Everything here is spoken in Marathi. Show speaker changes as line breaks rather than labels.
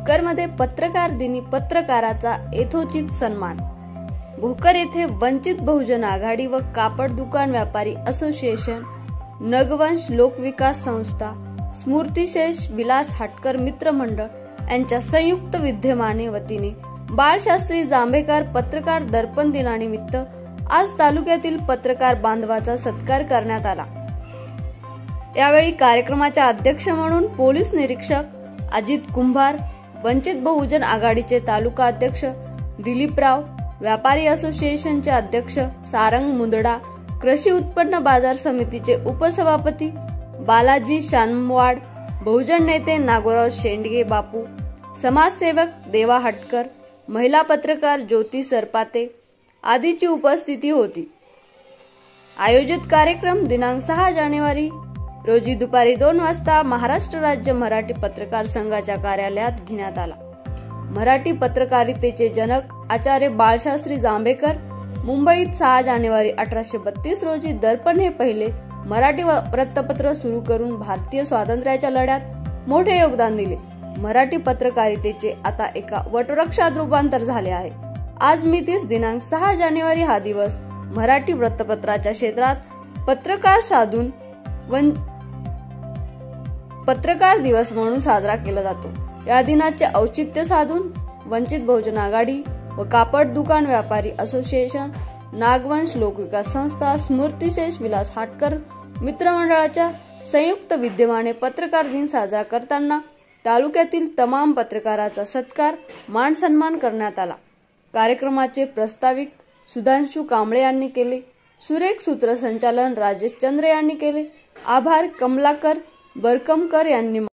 भोकरमध्ये पत्रकार दिनी पत्रकाराचा यथोचित सन्मान। भोकर येथे वंचित बहुजन आघाडी व कापड दुकान व्यापारी असोसिएशन, नगवंश लोकविकास संस्था, स्मृतिशेष विलास हाटकर मित्र मंडळ यांच्या संयुक्त विद्यमाने वतीने बाळशास्त्री जांभेकर पत्रकार दर्पण दिनानिमित्त आज तालुक्यातील पत्रकार बांधवाचा सत्कार करण्यात आला। यावेळी कार्यक्रमाच्या अध्यक्ष म्हणून पोलीस निरीक्षक अजित कुंभार, वंचित बहुजन आघाडीचे तालुका अध्यक्ष दिलीपराव, व्यापारी असोसिएशनचे अध्यक्ष सारंग मुंदडा, कृषी उत्पन्न बाजार समितीचे उपसभापती बालाजी शानवाड, बहुजन नेते नागोराव शेंडगे बापू, समाजसेवक देवा हटकर, महिला पत्रकार ज्योती सरपाते आदीची उपस्थिती होती। आयोजित कार्यक्रम दिनांक 6 जानेवारी रोजी दुपारी 2 वाजता महाराष्ट्र राज्य मराठी पत्रकार संघाच्या कार्यालयात घेण्यात आला। मराठी पत्रकारितेचे जनक आचार्य बाळशास्त्री जांभेकर मुंबईत 6 जानेवारी 1832 रोजी दर्पण हे पहिले मराठी वृत्तपत्र सुरू करून भारतीय स्वातंत्र्याच्या लढ्यात मोठे योगदान दिले। मराठी पत्रकारितेचे आता एका वटवृक्षात रूपांतर झाले आहे। आज मितीस दिनांक 6 जानेवारी हा दिवस मराठी वृत्तपत्राच्या क्षेत्रात पत्रकार दिवस म्हणून साजरा केला जातो। या दिनाचे औचित्य साधून वंचित बहुजन आघाडी व कापड दुकान व्यापारी असोसिएशन, नागवंश लोकविकास संस्था, स्मृतिशेष विलास हाटकर मित्रमंडळाच्या संयुक्त विद्यमाने पत्रकार दिन साजरा करताना तालुक्यातील तमाम पत्रकाराचा सत्कार मान सन्मान करण्यात आला। कार्यक्रमाचे प्रास्ताविक सुधांशु कांबळे यांनी केले। सुरेख सूत्रसंचालन राजेश चंद्र यांनी केले। आभार कमलाकर बरकमकर यांनी